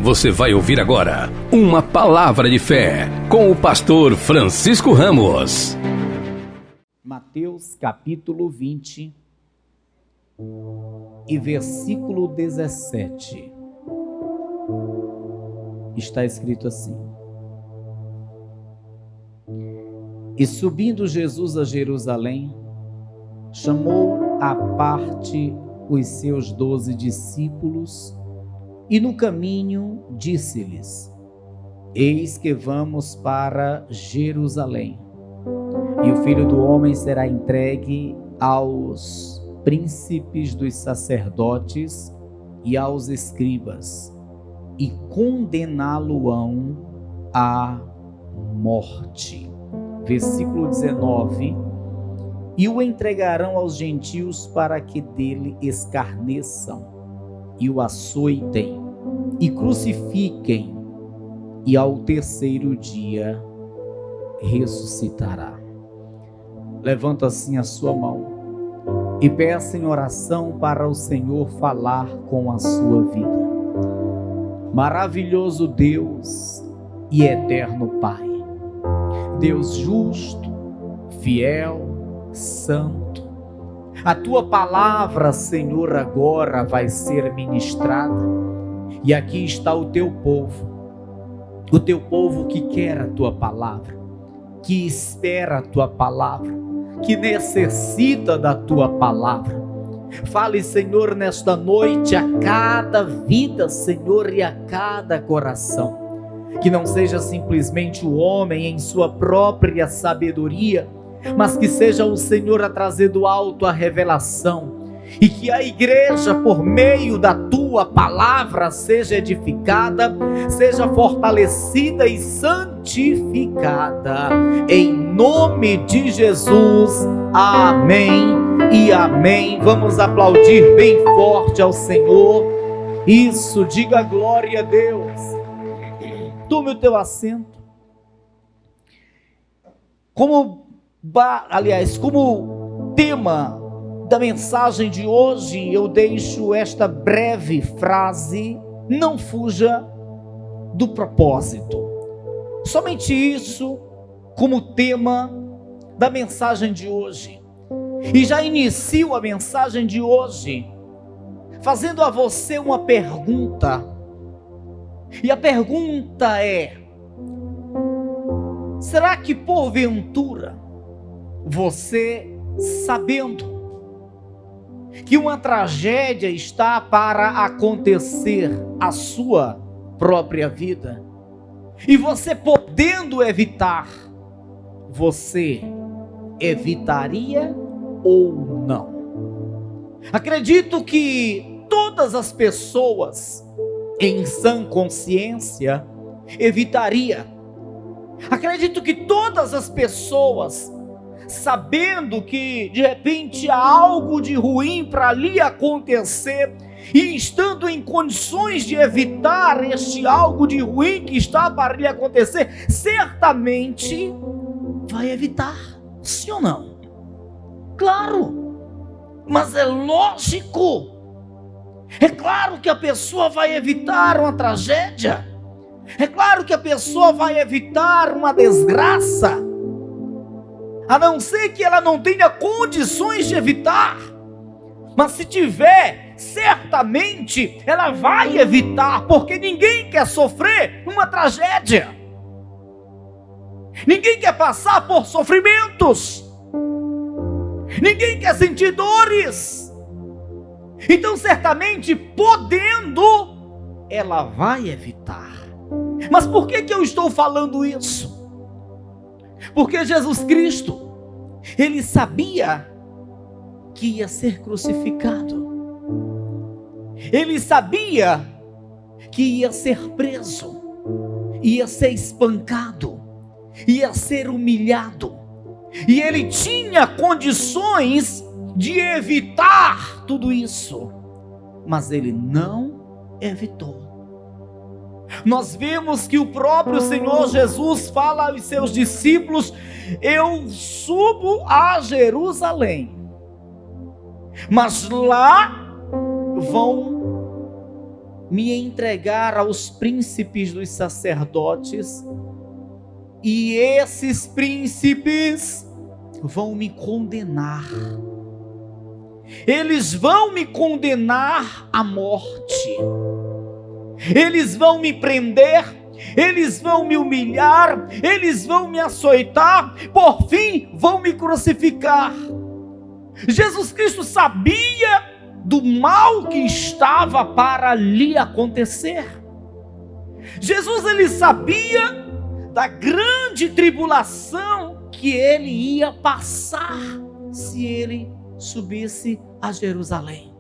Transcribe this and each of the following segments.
Você vai ouvir agora uma palavra de fé com o pastor Francisco Ramos. Mateus capítulo 20 e versículo 17. Está escrito assim: E subindo Jesus a Jerusalém, chamou à parte os seus 12 discípulos e no caminho disse-lhes: Eis que vamos para Jerusalém, e o Filho do Homem será entregue aos príncipes dos sacerdotes e aos escribas, e condená-lo-ão à morte. Versículo 19: E o entregarão aos gentios para que dele escarneçam, e o açoitem, e crucifiquem, e ao terceiro dia ressuscitará. Levanta assim a sua mão e peça em oração para o Senhor falar com a sua vida. Maravilhoso Deus e eterno Pai, Deus justo, fiel, santo, a tua palavra, Senhor, agora vai ser ministrada, e aqui está o teu povo que quer a tua palavra, que espera a tua palavra, que necessita da tua palavra. Fale, Senhor, nesta noite a cada vida, Senhor, e a cada coração, que não seja simplesmente o homem em sua própria sabedoria, mas que seja o Senhor a trazer do alto a revelação, e que a igreja, por meio da tua palavra, seja edificada, seja fortalecida e santificada, em nome de Jesus, amém e amém. Vamos aplaudir bem forte ao Senhor. Isso, diga glória a Deus. Tome o teu assento. Como tema da mensagem de hoje, eu deixo esta breve frase: não fuja do propósito. Somente isso como tema da mensagem de hoje. E já inicio a mensagem de hoje fazendo a você uma pergunta. E a pergunta é: será que porventura você, sabendo que uma tragédia está para acontecer à sua própria vida, e você podendo evitar, você evitaria ou não? Acredito que todas as pessoas em sã consciência evitaria. Acredito que todas as pessoas, sabendo que de repente há algo de ruim para ali acontecer, e estando em condições de evitar este algo de ruim que está para ali acontecer, certamente vai evitar, sim ou não? Claro, mas é lógico, é claro que a pessoa vai evitar uma tragédia, é claro que a pessoa vai evitar uma desgraça, a não ser que ela não tenha condições de evitar. Mas se tiver, certamente ela vai evitar, porque ninguém quer sofrer uma tragédia, ninguém quer passar por sofrimentos, ninguém quer sentir dores. Então certamente, podendo, ela vai evitar. Mas por que eu estou falando isso? Porque Jesus Cristo, ele sabia que ia ser crucificado, ele sabia que ia ser preso, ia ser espancado, ia ser humilhado, e ele tinha condições de evitar tudo isso, mas ele não evitou. Nós vemos que o próprio Senhor Jesus fala aos seus discípulos: eu subo a Jerusalém, mas lá vão me entregar aos príncipes dos sacerdotes, e esses príncipes vão me condenar. Eles vão me condenar à morte. Eles vão me prender, eles vão me humilhar, eles vão me açoitar, por fim vão me crucificar. Jesus Cristo sabia do mal que estava para lhe acontecer. Jesus, ele sabia da grande tribulação que ele ia passar se ele subisse a Jerusalém.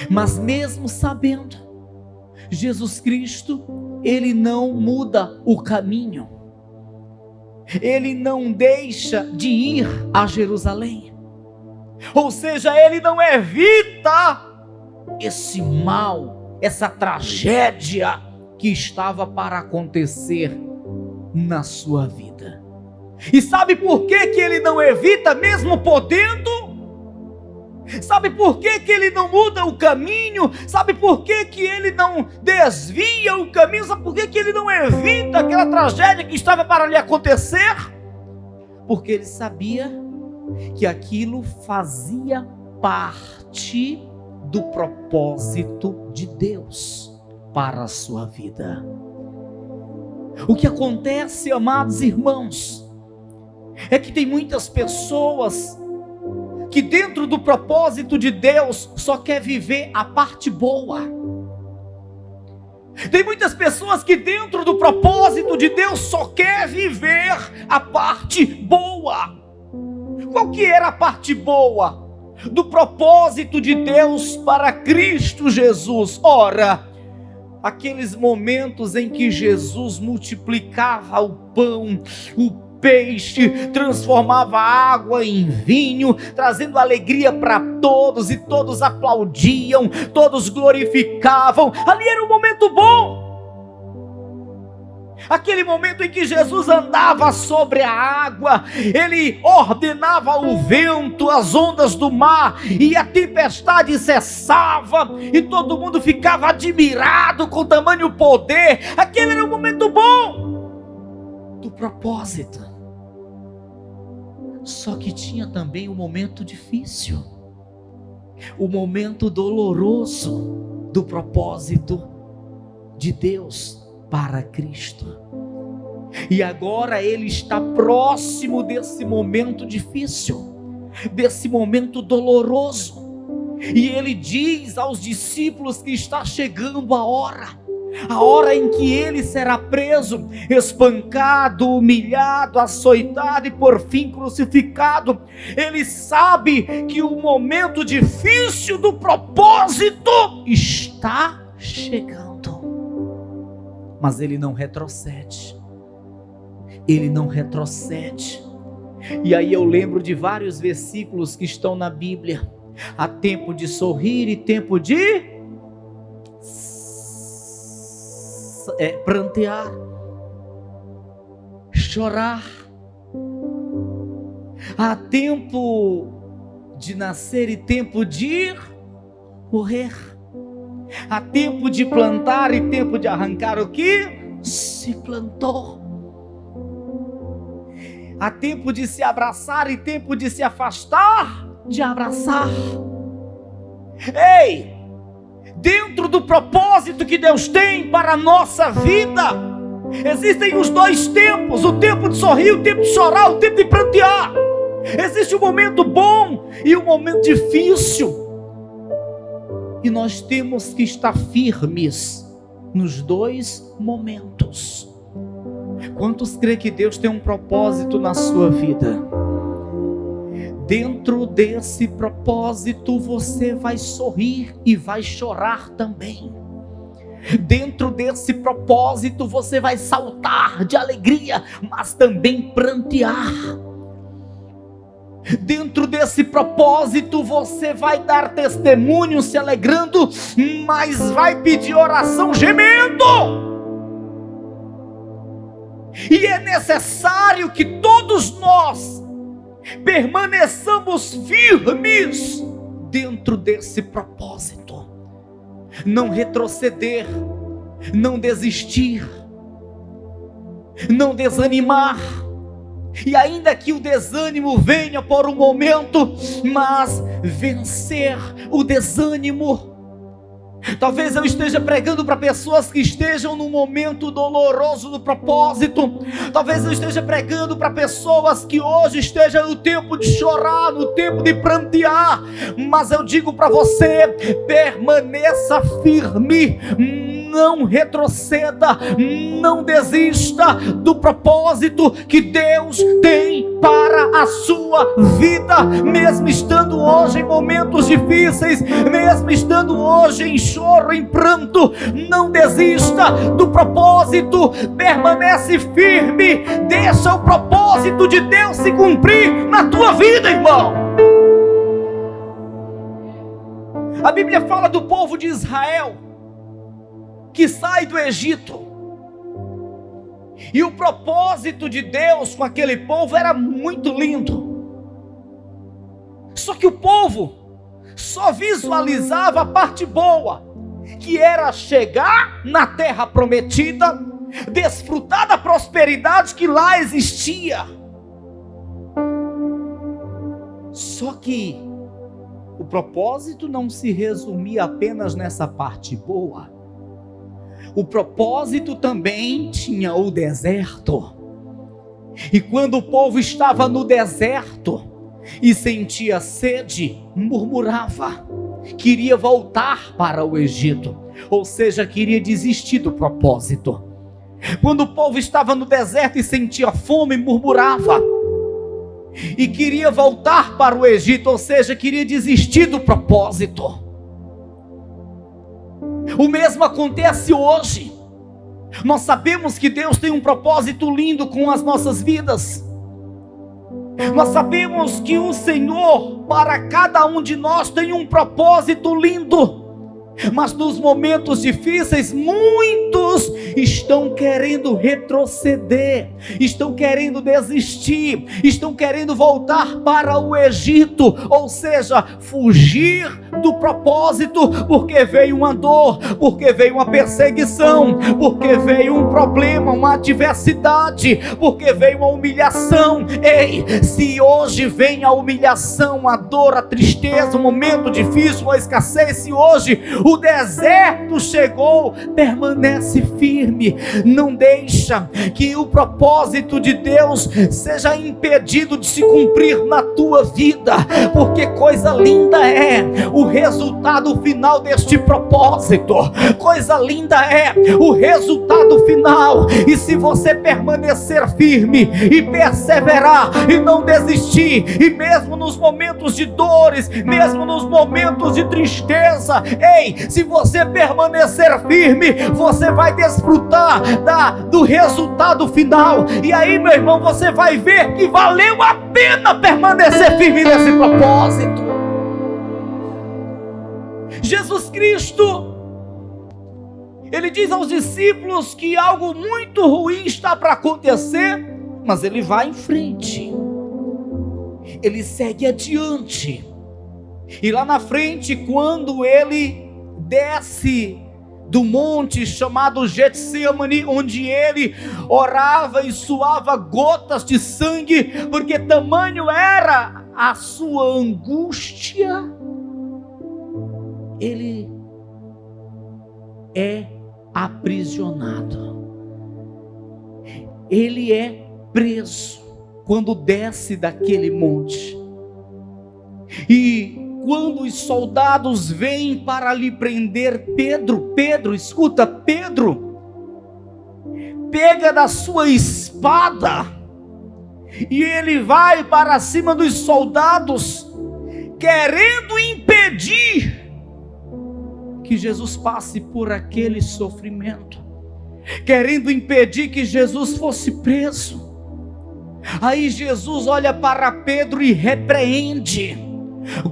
Mas mesmo sabendo, Jesus Cristo, ele não muda o caminho. Ele não deixa de ir a Jerusalém. Ou seja, ele não evita esse mal, essa tragédia que estava para acontecer na sua vida. E sabe por que ele não evita, mesmo podendo? Sabe por que ele não muda o caminho? Sabe por que ele não desvia o caminho? Sabe por que ele não evita aquela tragédia que estava para lhe acontecer? Porque ele sabia que aquilo fazia parte do propósito de Deus para a sua vida. O que acontece, amados irmãos, é que tem muitas pessoas que dentro do propósito de Deus só quer viver a parte boa. Tem muitas pessoas que dentro do propósito de Deus só quer viver a parte boa. Qual que era a parte boa do propósito de Deus para Cristo Jesus? Ora, aqueles momentos em que Jesus multiplicava o pão, o peixe, transformava a água em vinho, trazendo alegria para todos, e todos aplaudiam, todos glorificavam. Ali era um momento bom. Aquele momento em que Jesus andava sobre a água, ele ordenava o vento, as ondas do mar, e a tempestade cessava, e todo mundo ficava admirado com tamanho poder. Aquele era um momento bom do propósito. Só que tinha também um momento difícil, o momento doloroso do propósito de Deus para Cristo. E agora ele está próximo desse momento difícil, desse momento doloroso, e ele diz aos discípulos que está chegando a hora em que ele será preso, espancado, humilhado, açoitado e por fim crucificado. Ele sabe que o momento difícil do propósito está chegando, mas ele não retrocede. Ele não retrocede. E aí eu lembro de vários versículos que estão na Bíblia. Há tempo de sorrir e tempo de prantear, chorar. Há tempo de nascer e tempo de morrer. Há tempo de plantar e tempo de arrancar o que se plantou. Há tempo de se abraçar e tempo de se afastar de abraçar. Ei! Dentro do propósito que Deus tem para a nossa vida, existem os dois tempos: o tempo de sorrir, o tempo de chorar, o tempo de prantear. Existe um momento bom e um momento difícil, e nós temos que estar firmes nos dois momentos. Quantos creem que Deus tem um propósito na sua vida? Dentro desse propósito você vai sorrir e vai chorar também. Dentro desse propósito você vai saltar de alegria, mas também prantear. Dentro desse propósito você vai dar testemunho se alegrando, mas vai pedir oração gemendo. E é necessário que todos nós permaneçamos firmes dentro desse propósito. não retroceder, não desistir, não desanimar. E ainda que o desânimo venha por um momento, mas vencer o desânimo. Talvez eu esteja pregando para pessoas que estejam num momento doloroso do propósito. Talvez eu esteja pregando para pessoas que hoje estejam no tempo de chorar, no tempo de prantear. Mas eu digo para você, permaneça firme, não retroceda, não desista do propósito que Deus tem para a sua vida. Mesmo estando hoje em momentos difíceis, mesmo estando hoje em choro, em pranto, não desista do propósito, permanece firme, deixa o propósito de Deus se cumprir na tua vida, irmão. A Bíblia fala do povo de Israel que sai do Egito, e o propósito de Deus com aquele povo era muito lindo, só que o povo só visualizava a parte boa, que era chegar na terra prometida, desfrutar da prosperidade que lá existia. Só que o propósito não se resumia apenas nessa parte boa. O propósito também tinha o deserto. E quando o povo estava no deserto e sentia sede, murmurava, queria voltar para o Egito, ou seja, queria desistir do propósito. Quando o povo estava no deserto e sentia fome, murmurava e queria voltar para o Egito, ou seja, queria desistir do propósito. O mesmo acontece hoje. Nós sabemos que Deus tem um propósito lindo com as nossas vidas. Nós sabemos que o Senhor, para cada um de nós, tem um propósito lindo. Mas nos momentos difíceis, muitos estão querendo retroceder, estão querendo desistir, estão querendo voltar para o Egito, ou seja, fugir do propósito, porque veio uma dor, porque veio uma perseguição, porque veio um problema, uma adversidade, porque veio uma humilhação. Ei, se hoje vem a humilhação, a dor, a tristeza, um momento difícil, a escassez, se hoje o deserto chegou, permanece firme, não deixa que o propósito de Deus seja impedido de se cumprir na tua vida, porque coisa linda é o resultado final deste propósito, coisa linda é o resultado final. E se você permanecer firme e perseverar e não desistir, e mesmo nos momentos de dores, mesmo nos momentos de tristeza, ei, se você permanecer firme, você vai desfrutar do resultado final. E aí, meu irmão, você vai ver que valeu a pena permanecer firme nesse propósito. Jesus Cristo, ele diz aos discípulos que algo muito ruim está para acontecer, mas ele vai em frente, ele segue adiante. E lá na frente, quando ele desce do monte chamado Getsemane, onde ele orava e suava gotas de sangue, porque tamanho era a sua angústia, ele é aprisionado, ele é preso quando desce daquele monte. E quando os soldados vêm para lhe prender Pedro, escuta, Pedro pega da sua espada e ele vai para cima dos soldados, querendo impedir que Jesus passe por aquele sofrimento, querendo impedir que Jesus fosse preso. Aí Jesus olha para Pedro e repreende: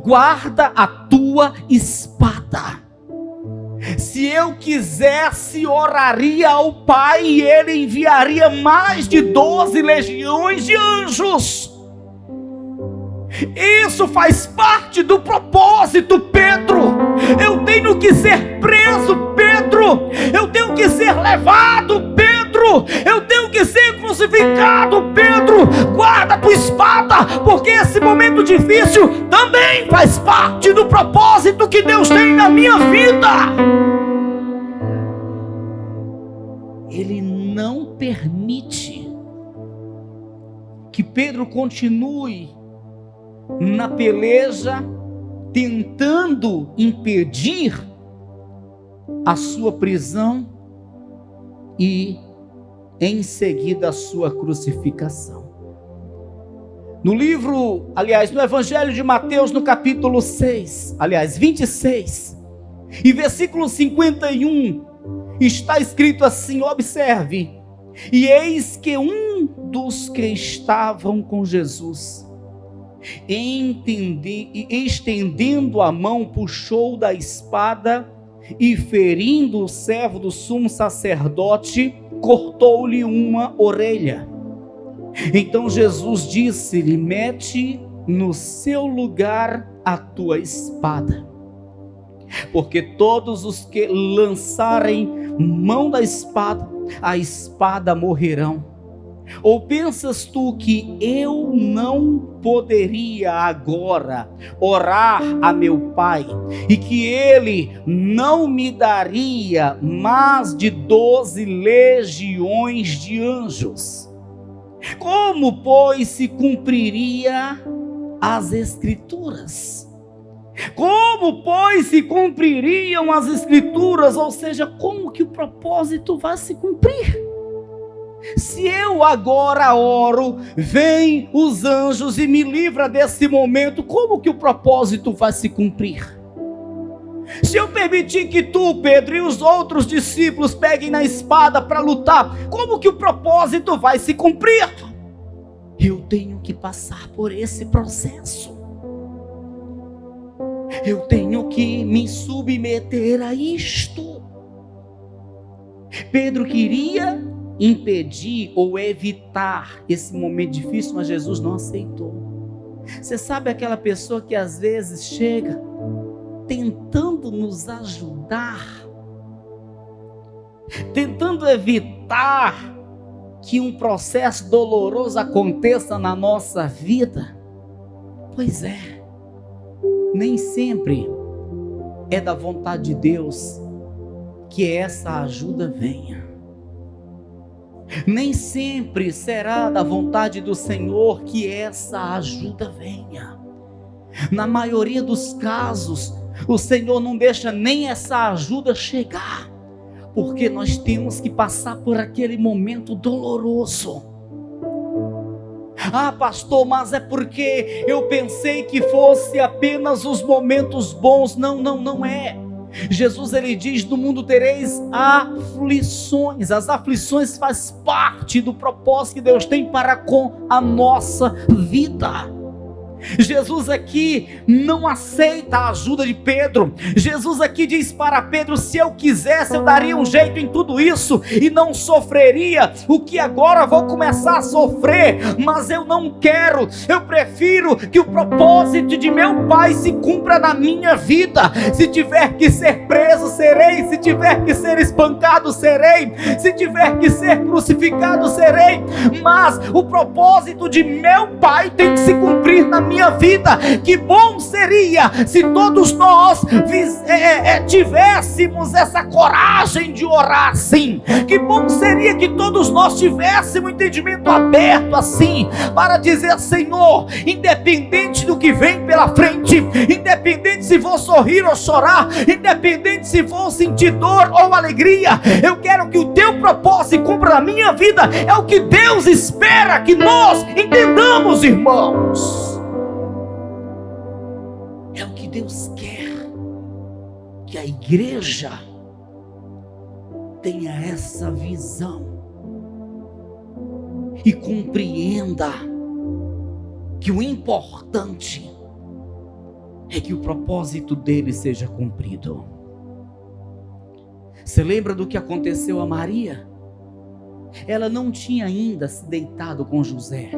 guarda a tua espada. Se eu quisesse, oraria ao Pai e Ele enviaria mais de 12 legiões de anjos. Isso faz parte do propósito, Pedro. Eu tenho que ser preso, Pedro. Eu tenho que ser levado, Pedro. Eu tenho que ser crucificado, Pedro. Guarda a tua espada, porque esse momento difícil também faz parte do propósito que Deus tem na minha vida. Ele não permite que Pedro continue na peleja, tentando impedir a sua prisão e em seguida a sua crucificação. No Evangelho de Mateus, no capítulo 26, e versículo 51, está escrito assim, observe: e eis que um dos que estavam com Jesus, estendendo a mão, puxou da espada e, ferindo o servo do sumo sacerdote, cortou-lhe uma orelha. Então Jesus disse-lhe: mete no seu lugar a tua espada, porque todos os que lançarem mão da espada, a espada morrerão. Ou pensas tu que eu não poderia agora orar a meu Pai, e que Ele não me daria mais de 12 legiões de anjos? Como, pois, se cumpriria as Escrituras? Como, pois, se cumpririam as Escrituras? Ou seja, como que o propósito vai se cumprir? Se eu agora oro, vem os anjos e me livra desse momento, como que o propósito vai se cumprir? Se eu permitir que tu, Pedro, e os outros discípulos peguem na espada para lutar, como que o propósito vai se cumprir? Eu tenho que passar por esse processo. Eu tenho que me submeter a isto. Pedro queria impedir ou evitar esse momento difícil, mas Jesus não aceitou. Você sabe aquela pessoa que às vezes chega tentando nos ajudar, tentando evitar que um processo doloroso aconteça na nossa vida? Pois é, nem sempre é da vontade de Deus que essa ajuda venha. Nem sempre será da vontade do Senhor que essa ajuda venha. Na maioria dos casos, o Senhor não deixa nem essa ajuda chegar, porque nós temos que passar por aquele momento doloroso. Ah, pastor, mas é porque eu pensei que fosse apenas os momentos bons. Não é. Jesus, ele diz: no mundo tereis aflições. As aflições faz parte do propósito que Deus tem para com a nossa vida. Jesus aqui não aceita a ajuda de Pedro. Jesus aqui diz para Pedro: se eu quisesse, eu daria um jeito em tudo isso e não sofreria o que agora vou começar a sofrer, mas eu não quero. Eu prefiro que o propósito de meu Pai se cumpra na minha vida. Se tiver que ser preso, serei. Se tiver que ser espancado, serei. Se tiver que ser crucificado, serei. Mas o propósito de meu Pai tem que se cumprir na minha vida. Que bom seria se todos nós tivéssemos essa coragem de orar assim. Que bom seria que todos nós tivéssemos um entendimento aberto assim, para dizer: Senhor, independente do que vem pela frente, independente se vou sorrir ou chorar, independente se vou sentir dor ou alegria, eu quero que o teu propósito se cumpra na minha vida. É o que Deus espera que nós entendamos, irmãos. É o que Deus quer, que a igreja tenha essa visão e compreenda que o importante é que o propósito dele seja cumprido. Você lembra do que aconteceu a Maria? Ela não tinha ainda se deitado com José.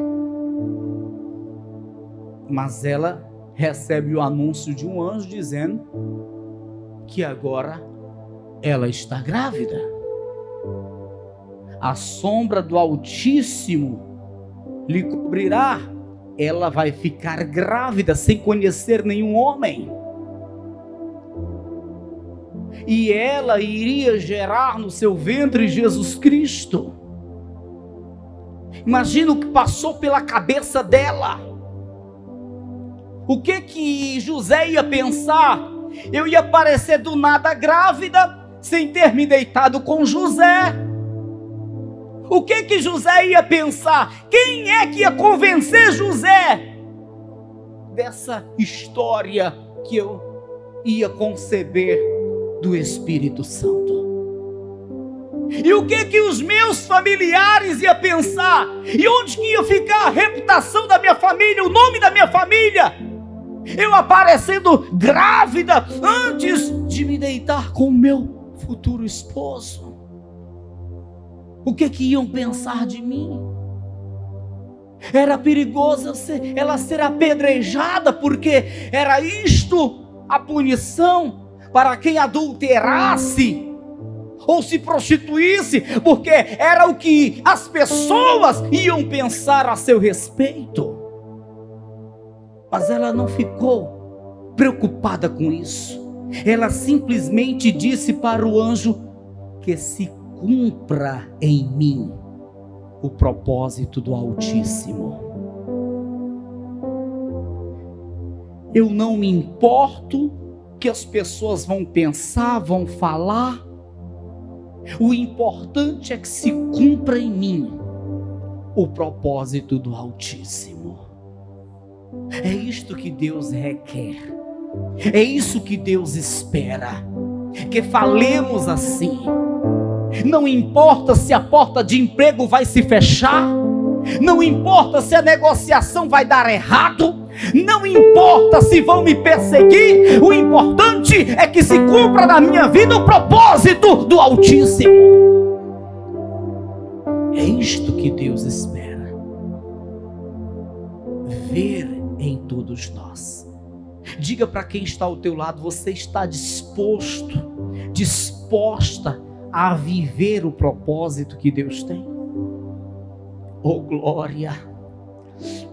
Mas ela recebe o anúncio de um anjo dizendo que agora ela está grávida. A sombra do Altíssimo lhe cobrirá. Ela vai ficar grávida sem conhecer nenhum homem. E ela iria gerar no seu ventre Jesus Cristo. Imagina o que passou pela cabeça dela. O que José ia pensar? Eu ia aparecer do nada grávida, sem ter me deitado com José. O que José ia pensar? Quem é que ia convencer José dessa história que eu ia conceber do Espírito Santo? E o que os meus familiares iam pensar? E onde que ia ficar a reputação da minha família, o nome da minha família? Eu aparecendo grávida antes de me deitar com o meu futuro esposo. O que iam pensar de mim? Era perigoso ela ser apedrejada, porque era isto a punição para quem adulterasse ou se prostituísse, porque era o que as pessoas iam pensar a seu respeito. Mas ela não ficou preocupada com isso. Ela simplesmente disse para o anjo: que se cumpra em mim o propósito do Altíssimo. Eu não me importo que as pessoas vão pensar, vão falar. O importante é que se cumpra em mim o propósito do Altíssimo. É isto que Deus requer. É isso que Deus espera. Que falemos assim. Não importa se a porta de emprego vai se fechar. Não importa se a negociação vai dar errado. Não importa se vão me perseguir. O importante é que se cumpra na minha vida o propósito do Altíssimo. É isto que Deus espera ver em todos nós. Diga para quem está ao teu lado: você está disposta a viver o propósito que Deus tem? Oh glória,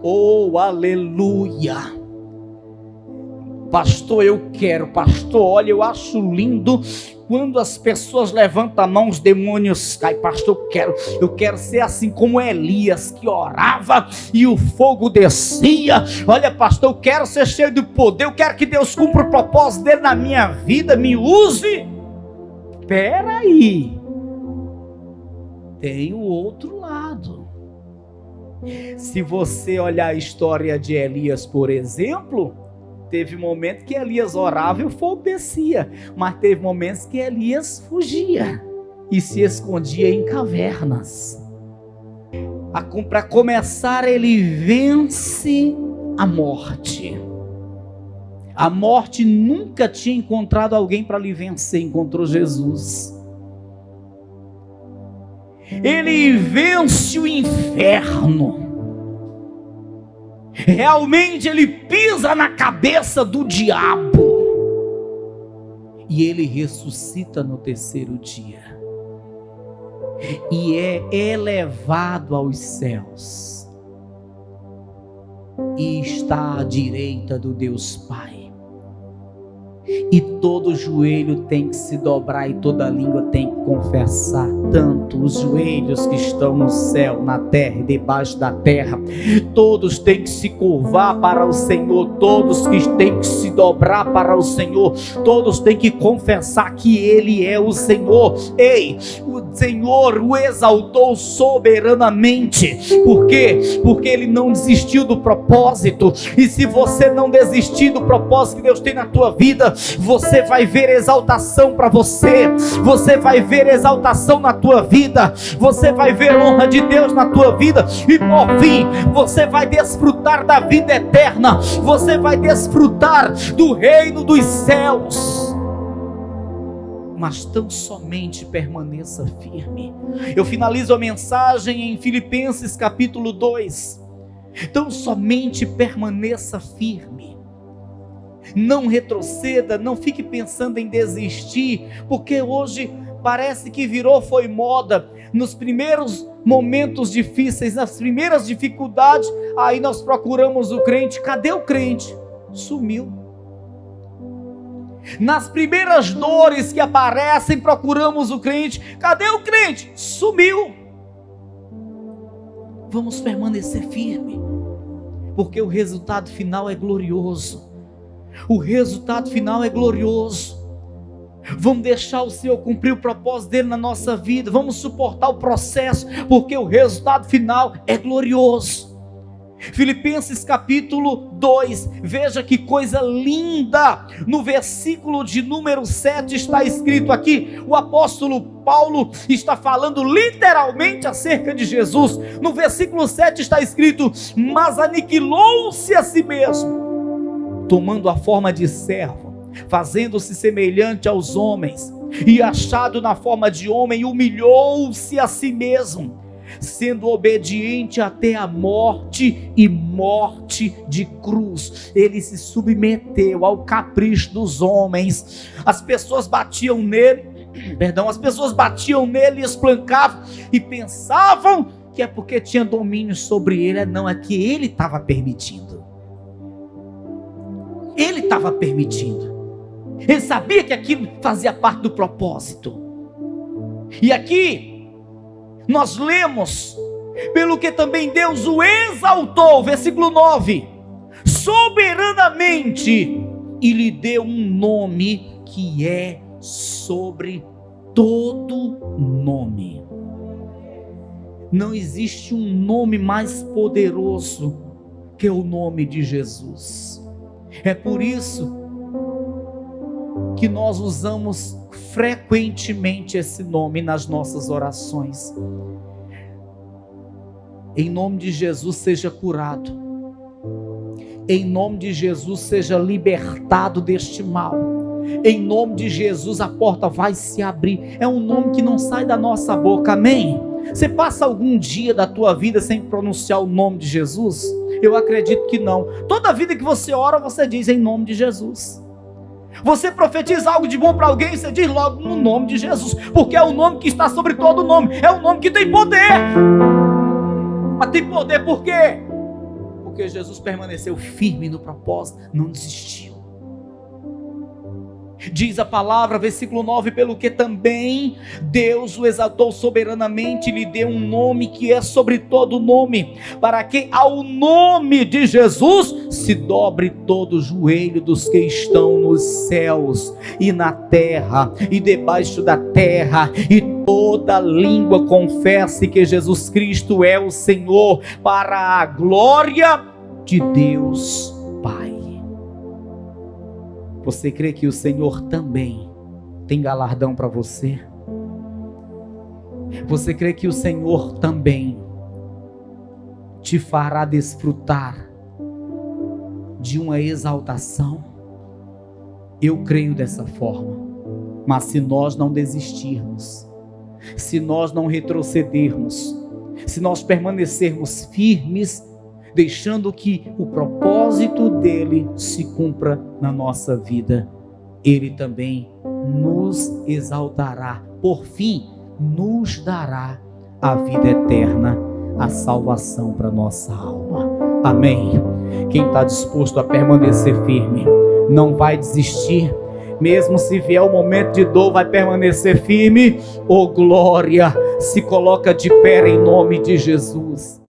oh aleluia. Pastor, eu quero. Pastor, olha, eu acho lindo quando as pessoas levantam a mão, os demônios caem. Pastor, eu quero ser assim como Elias, que orava e o fogo descia. Olha, pastor, eu quero ser cheio de poder. Eu quero que Deus cumpra o propósito dele na minha vida, me use. Espera aí, tem o outro lado. Se você olhar a história de Elias, por exemplo, teve momentos que Elias orava e o fogo descia, mas teve momentos que Elias fugia e se escondia em cavernas. Para começar, ele vence a morte. A morte nunca tinha encontrado alguém para lhe vencer, encontrou Jesus. Ele vence o inferno. Realmente ele pisa na cabeça do diabo. E ele ressuscita no terceiro dia. E é elevado aos céus. E está à direita do Deus Pai. E todo joelho tem que se dobrar e toda língua tem que confessar, tanto os joelhos que estão no céu, na terra e debaixo da terra, todos têm que se curvar para o Senhor, todos que têm que se dobrar para o Senhor, todos têm que confessar que Ele é o Senhor. Ei, o Senhor o exaltou soberanamente. Por quê? Porque Ele não desistiu do propósito. E se você não desistir do propósito que Deus tem na tua vida, você vai ver exaltação para você, você vai ver exaltação na tua vida, você vai ver honra de Deus na tua vida, e por fim, você vai desfrutar da vida eterna, você vai desfrutar do reino dos céus. Mas tão somente permaneça firme. Eu finalizo a mensagem em Filipenses capítulo 2, Então somente permaneça firme. Não retroceda, não fique pensando em desistir, porque hoje parece que foi moda. Nos primeiros momentos difíceis, nas primeiras dificuldades, aí nós procuramos o crente. Cadê o crente? Sumiu. Nas primeiras dores que aparecem, procuramos o crente. Cadê o crente? Sumiu. Vamos permanecer firme, porque o resultado final é glorioso. O resultado final é glorioso. Vamos deixar o Senhor cumprir o propósito dele na nossa vida. Vamos suportar o processo, porque o resultado final é glorioso. Filipenses capítulo 2, veja que coisa linda. No versículo de número 7 está escrito aqui, o apóstolo Paulo está falando literalmente acerca de Jesus. No versículo 7 está escrito: mas aniquilou-se a si mesmo, tomando a forma de servo, fazendo-se semelhante aos homens, e achado na forma de homem, humilhou-se a si mesmo, sendo obediente até a morte, e morte de cruz. Ele se submeteu ao capricho dos homens. As pessoas batiam nele, e espancavam, e pensavam que é porque tinha domínio sobre ele. Não, é que ele estava permitindo. Ele estava permitindo. Ele sabia que aquilo fazia parte do propósito. E aqui nós lemos: pelo que também Deus o exaltou, versículo 9, soberanamente, e lhe deu um nome que é sobre todo nome. Não existe um nome mais poderoso que o nome de Jesus. É por isso que nós usamos frequentemente esse nome nas nossas orações. Em nome de Jesus seja curado. Em nome de Jesus seja libertado deste mal. Em nome de Jesus a porta vai se abrir. É um nome que não sai da nossa boca, amém? Você passa algum dia da tua vida sem pronunciar o nome de Jesus? Eu acredito que não. Toda vida que você ora, você diz em nome de Jesus. Você profetiza algo de bom para alguém, você diz logo no nome de Jesus, porque é o nome que está sobre todo nome. É o nome que tem poder. Mas tem poder por quê? Porque Jesus permaneceu firme no propósito, não desistiu. Diz a palavra, versículo 9, pelo que também Deus o exaltou soberanamente, lhe deu um nome que é sobre todo nome, para que ao nome de Jesus se dobre todo o joelho dos que estão nos céus e na terra e debaixo da terra, e toda língua confesse que Jesus Cristo é o Senhor, para a glória de Deus Pai. Você crê que o Senhor também tem galardão para você? Você crê que o Senhor também te fará desfrutar de uma exaltação? Eu creio dessa forma. Mas se nós não desistirmos, se nós não retrocedermos, se nós permanecermos firmes, deixando que o propósito dele se cumpra na nossa vida, ele também nos exaltará, por fim, nos dará a vida eterna, a salvação para nossa alma. Amém? Quem está disposto a permanecer firme, não vai desistir, mesmo se vier o momento de dor, vai permanecer firme. Oh glória! Se coloca de pé em nome de Jesus.